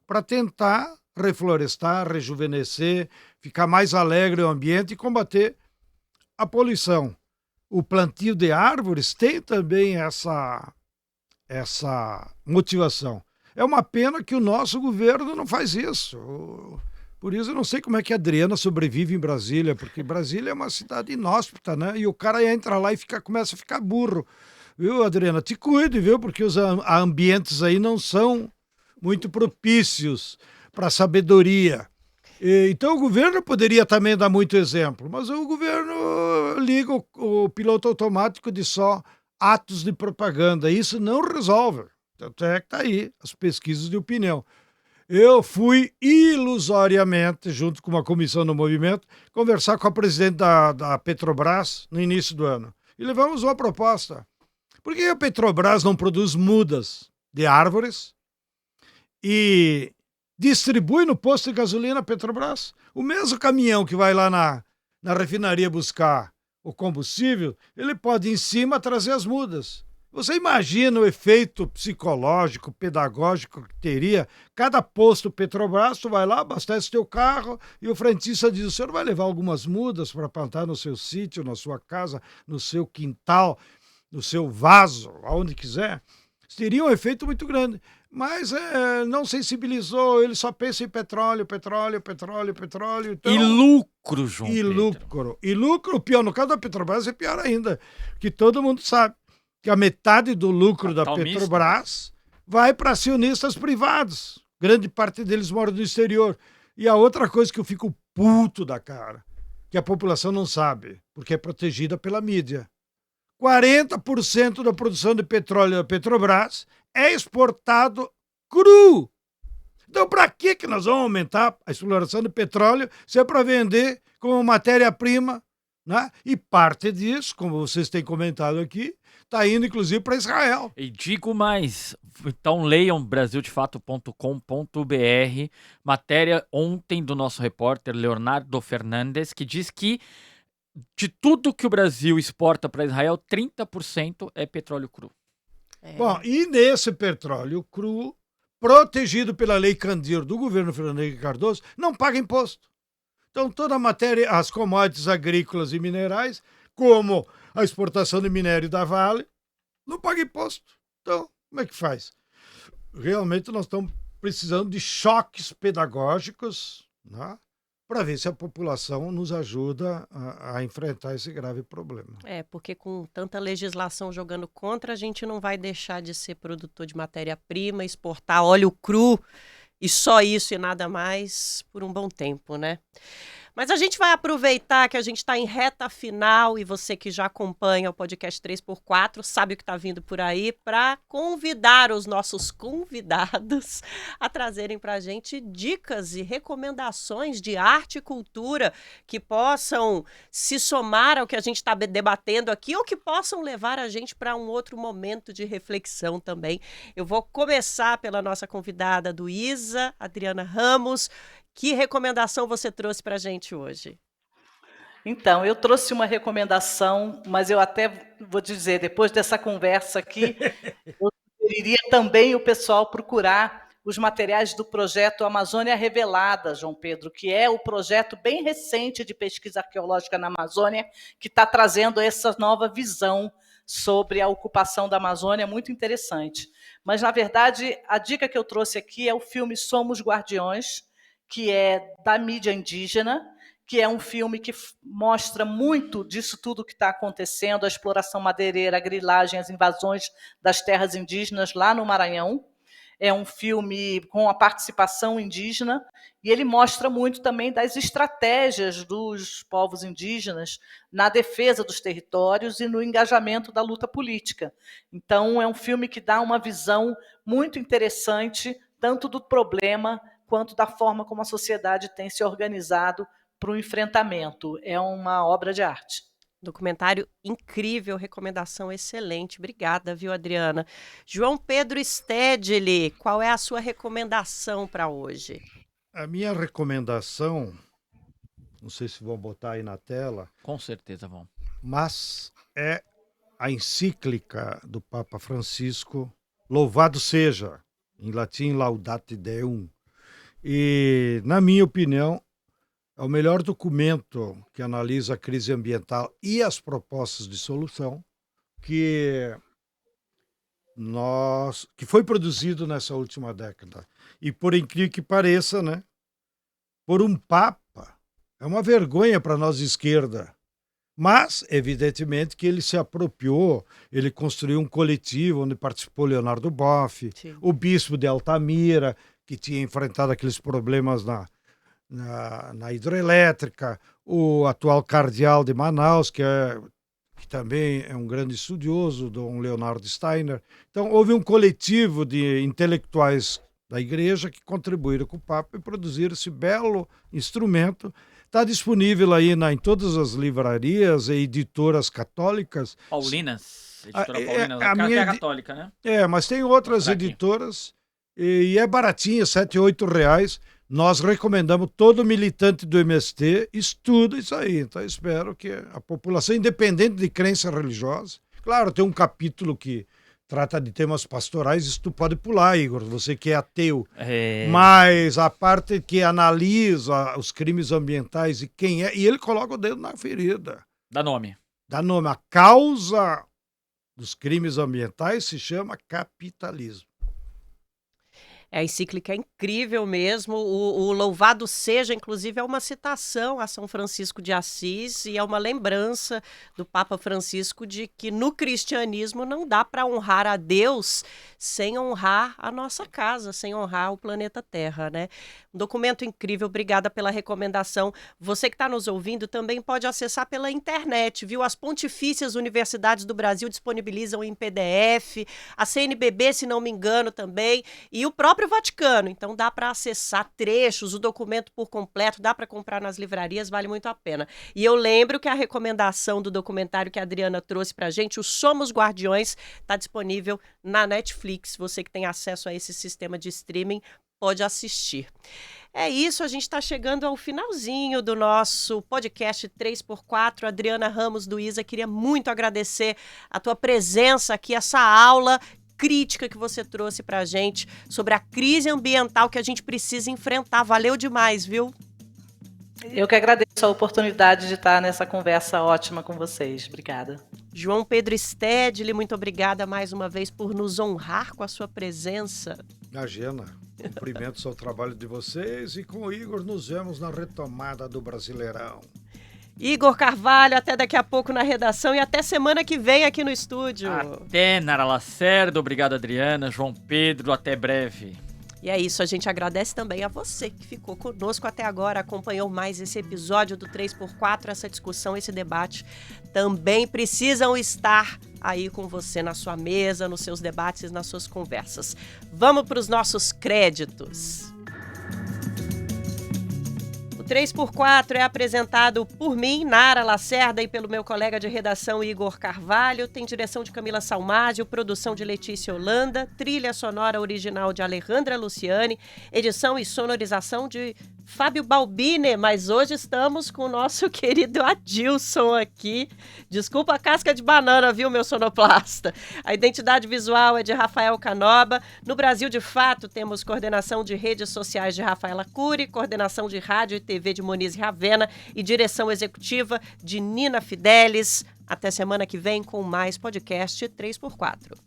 para tentar reflorestar, rejuvenescer, ficar mais alegre o ambiente e combater a poluição. O plantio de árvores tem também essa motivação. É uma pena que o nosso governo não faz isso. Por isso eu não sei como é que a Adriana sobrevive em Brasília, porque Brasília é uma cidade inóspita, né? E o cara entra lá e começa a ficar burro. Viu, Adriana? Te cuide, viu? Porque os ambientes aí não são muito propícios para a sabedoria. Então o governo poderia também dar muito exemplo, mas o governo liga o piloto automático de só atos de propaganda. Isso não resolve. Tanto é que está aí as pesquisas de opinião. Eu fui ilusoriamente, junto com uma comissão do movimento, conversar com a presidente da Petrobras no início do ano. E levamos uma proposta. Por que a Petrobras não produz mudas de árvores e distribui no posto de gasolina Petrobras? O mesmo caminhão que vai lá na refinaria buscar o combustível, ele pode em cima trazer as mudas. Você imagina o efeito psicológico, pedagógico que teria cada posto Petrobras, tu vai lá, abastece teu carro e o frentista diz, o senhor vai levar algumas mudas para plantar no seu sítio, na sua casa, no seu quintal, no seu vaso, aonde quiser. Teria um efeito muito grande. Mas não sensibilizou, ele só pensa em petróleo. Então, E lucro, João e Pedro. lucro. E lucro, pior, no caso da Petrobras é pior ainda, que todo mundo sabe que a metade do lucro da Capital misto. Petrobras vai para acionistas privados. Grande parte deles mora no exterior. E a outra coisa que eu fico puto da cara, que a população não sabe, porque é protegida pela mídia. 40% da produção de petróleo da Petrobras é exportado cru. Então, para que nós vamos aumentar a exploração de petróleo se é para vender como matéria-prima, né? E parte disso, como vocês têm comentado aqui, está indo inclusive para Israel. E digo mais, então leiam brasildefato.com.br, matéria ontem do nosso repórter Leonardo Fernandes, que diz que de tudo que o Brasil exporta para Israel, 30% é petróleo cru. Bom, e nesse petróleo cru, protegido pela Lei Candir do governo Fernando Henrique Cardoso, não paga imposto. Então, toda a matéria, as commodities agrícolas e minerais, como a exportação de minério da Vale, não paga imposto. Então, como é que faz? Realmente, nós estamos precisando de choques pedagógicos, né, para ver se a população nos ajuda a enfrentar esse grave problema. Porque com tanta legislação jogando contra, a gente não vai deixar de ser produtor de matéria-prima, exportar óleo cru e só isso e nada mais por um bom tempo, né? Mas a gente vai aproveitar que a gente está em reta final e você que já acompanha o podcast 3x4 sabe o que está vindo por aí para convidar os nossos convidados a trazerem para a gente dicas e recomendações de arte e cultura que possam se somar ao que a gente está debatendo aqui ou que possam levar a gente para um outro momento de reflexão também. Eu vou começar pela nossa convidada do ISA, Adriana Ramos. Que recomendação você trouxe para a gente hoje? Então, eu trouxe uma recomendação, mas eu até vou dizer, depois dessa conversa aqui, eu sugeriria também o pessoal procurar os materiais do projeto Amazônia Revelada, João Pedro, que é o projeto bem recente de pesquisa arqueológica na Amazônia, que está trazendo essa nova visão sobre a ocupação da Amazônia, muito interessante. Mas, na verdade, a dica que eu trouxe aqui é o filme Somos Guardiões, que é da mídia indígena, que é um filme que mostra muito disso tudo que está acontecendo, a exploração madeireira, a grilagem, as invasões das terras indígenas lá no Maranhão. É um filme com a participação indígena e ele mostra muito também das estratégias dos povos indígenas na defesa dos territórios e no engajamento da luta política. Então, é um filme que dá uma visão muito interessante, tanto do problema quanto da forma como a sociedade tem se organizado para o enfrentamento. É uma obra de arte. Documentário incrível, recomendação excelente. Obrigada, viu, Adriana? João Pedro Stedley, qual é a sua recomendação para hoje? A minha recomendação, não sei se vão botar aí na tela. Com certeza vão. Mas é a encíclica do Papa Francisco, Louvado Seja, em latim Laudate Deum. E, na minha opinião, é o melhor documento que analisa a crise ambiental e as propostas de solução que foi produzido nessa última década. E, por incrível que pareça, né, por um Papa, é uma vergonha para nós de esquerda. Mas, evidentemente, que ele se apropriou, ele construiu um coletivo onde participou Leonardo Boff, Sim. o bispo de Altamira, que tinha enfrentado aqueles problemas na hidrelétrica, o atual cardeal de Manaus, que também é um grande estudioso, Dom Leonardo Steiner. Então, houve um coletivo de intelectuais da igreja que contribuíram com o Papa e produziram esse belo instrumento. Está disponível aí em todas as livrarias e editoras católicas. Paulinas, editora Paulinas, a que minha é católica, né? Mas tem outras Mostrar aqui. editoras e é baratinho, R$7, R$8. Nós recomendamos todo militante do MST estuda isso aí. Então, eu espero que a população, independente de crença religiosa, claro, tem um capítulo que trata de temas pastorais, isso tu pode pular, Igor, você que é ateu. Mas a parte que analisa os crimes ambientais e quem é, e ele coloca o dedo na ferida. Dá nome. A causa dos crimes ambientais se chama capitalismo. A encíclica é incrível mesmo. O Louvado Seja, inclusive, é uma citação a São Francisco de Assis e é uma lembrança do Papa Francisco de que no cristianismo não dá para honrar a Deus sem honrar a nossa casa, sem honrar o planeta Terra, né? Um documento incrível, obrigada pela recomendação. Você que está nos ouvindo também pode acessar pela internet, viu? As pontifícias universidades do Brasil disponibilizam em PDF, a CNBB, se não me engano, também, e o próprio Vaticano. Então dá para acessar trechos, o documento por completo, dá para comprar nas livrarias, vale muito a pena. E eu lembro que a recomendação do documentário que a Adriana trouxe para a gente, o Somos Guardiões, está disponível na Netflix. Você que tem acesso a esse sistema de streaming pode assistir. É isso, a gente está chegando ao finalzinho do nosso podcast 3x4. Adriana Ramos do ISA, queria muito agradecer a tua presença aqui, essa aula crítica que você trouxe para a gente sobre a crise ambiental que a gente precisa enfrentar. Valeu demais, viu? Eu que agradeço a oportunidade de estar nessa conversa ótima com vocês. Obrigada. João Pedro Stedley, muito obrigada mais uma vez por nos honrar com a sua presença. Imagina, cumprimentos ao trabalho de vocês e com o Igor nos vemos na retomada do Brasileirão. Igor Carvalho, até daqui a pouco na redação e até semana que vem aqui no estúdio. Até, Nara Lacerda, obrigado Adriana, João Pedro, até breve. E é isso, a gente agradece também a você que ficou conosco até agora, acompanhou mais esse episódio do 3x4, essa discussão, esse debate. Também precisam estar aí com você na sua mesa, nos seus debates, nas suas conversas. Vamos para os nossos créditos. O 3x4 é apresentado por mim, Nara Lacerda, e pelo meu colega de redação Igor Carvalho. Tem direção de Camila Salmásio, produção de Letícia Holanda, trilha sonora original de Alejandra Luciani, edição e sonorização de Fábio Balbini, mas hoje estamos com o nosso querido Adilson aqui. Desculpa a casca de banana, viu, meu sonoplasta? A identidade visual é de Rafael Canoba. No Brasil, de fato, temos coordenação de redes sociais de Rafaela Cury, coordenação de rádio e TV de Moniz Ravena e direção executiva de Nina Fidelis. Até semana que vem com mais podcast 3x4.